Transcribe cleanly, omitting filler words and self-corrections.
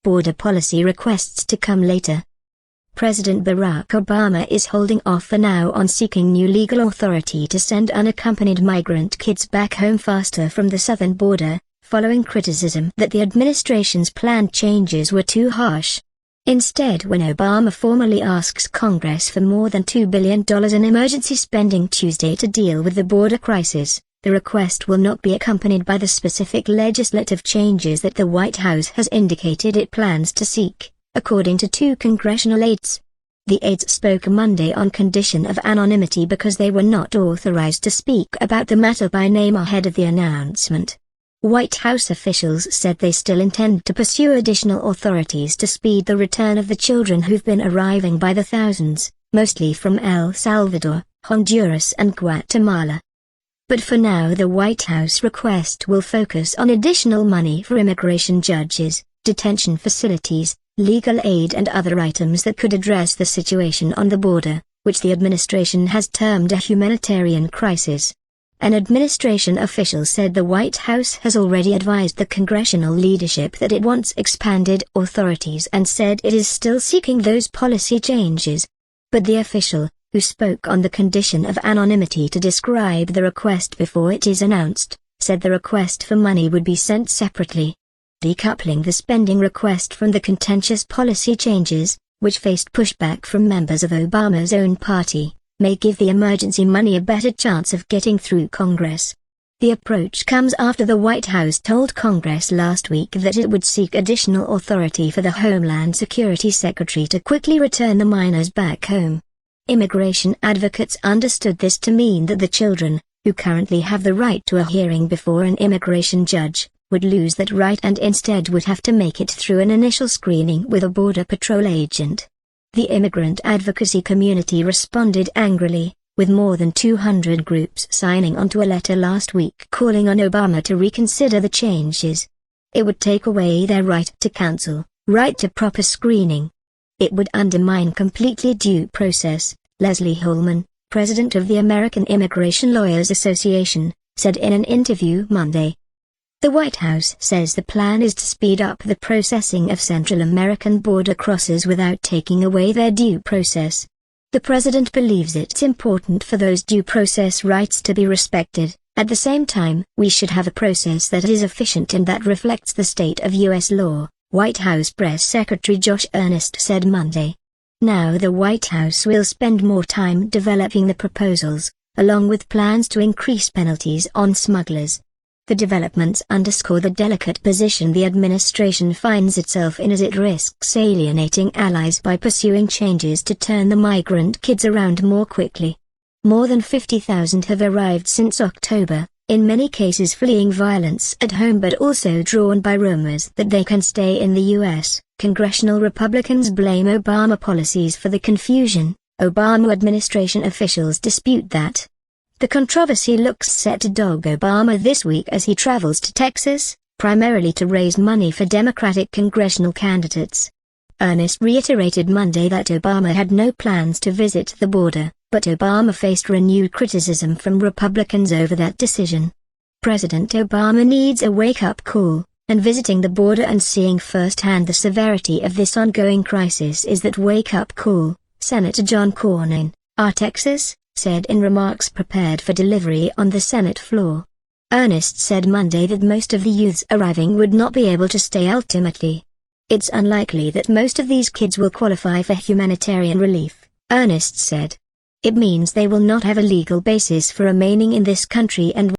border policy requests to come later. President Barack Obama is holding off for now on seeking new legal authority to send unaccompanied migrant kids back home faster from the southern border, following criticism that the administration's planned changes were too harsh. Instead, when Obama formally asks Congress for more than $2 billion in emergency spending Tuesday to deal with the border crisis, the request will not be accompanied by the specific legislative changes that the White House has indicated it plans to seek, according to two congressional aides. The aides spoke Monday on condition of anonymity because they were not authorized to speak about the matter by name ahead of the announcement. White House officials said they still intend to pursue additional authorities to speed the return of the children who've been arriving by the thousands, mostly from El Salvador, Honduras and Guatemala. But for now the White House request will focus on additional money for immigration judges, detention facilities, legal aid and other items that could address the situation on the border, which the administration has termed a humanitarian crisis. An administration official said the White House has already advised the congressional leadership that it wants expanded authorities and said it is still seeking those policy changes. But the official, who spoke on the condition of anonymity to describe the request before it is announced, said the request for money would be sent separately. Decoupling the spending request from the contentious policy changes, which faced pushback from members of Obama's own party, may give the emergency money a better chance of getting through Congress. The approach comes after the White House told Congress last week that it would seek additional authority for the Homeland Security Secretary to quickly return the minors back home. Immigration advocates understood this to mean that the children, who currently have the right to a hearing before an immigration judge, would lose that right and instead would have to make it through an initial screening with a Border Patrol agent. The immigrant advocacy community responded angrily, with more than 200 groups signing onto a letter last week calling on Obama to reconsider the changes. It would take away their right to counsel, right to proper screening. It would undermine completely due process, Leslie Holman, president of the American Immigration Lawyers Association, said in an interview Monday. The White House says the plan is to speed up the processing of Central American border crossers without taking away their due process. The president believes it's important for those due process rights to be respected. At the same time, we should have a process that is efficient and that reflects the state of U.S. law, White House Press Secretary Josh Earnest said Monday. Now the White House will spend more time developing the proposals, along with plans to increase penalties on smugglers. The developments underscore the delicate position the administration finds itself in as it risks alienating allies by pursuing changes to turn the migrant kids around more quickly. More than 50,000 have arrived since October, in many cases fleeing violence at home but also drawn by rumors that they can stay in the U.S. Congressional Republicans blame Obama policies for the confusion. Obama administration officials dispute that. The controversy looks set to dog Obama this week as he travels to Texas, primarily to raise money for Democratic congressional candidates. Earnest reiterated Monday that Obama had no plans to visit the border, but Obama faced renewed criticism from Republicans over that decision. President Obama needs a wake-up call, and visiting the border and seeing firsthand the severity of this ongoing crisis is that wake-up call, Senator John Cornyn, R. Texas, said in remarks prepared for delivery on the Senate floor. Earnest said Monday that most of the youths arriving would not be able to stay ultimately. It's unlikely that most of these kids will qualify for humanitarian relief, Earnest said. It means they will not have a legal basis for remaining in this country and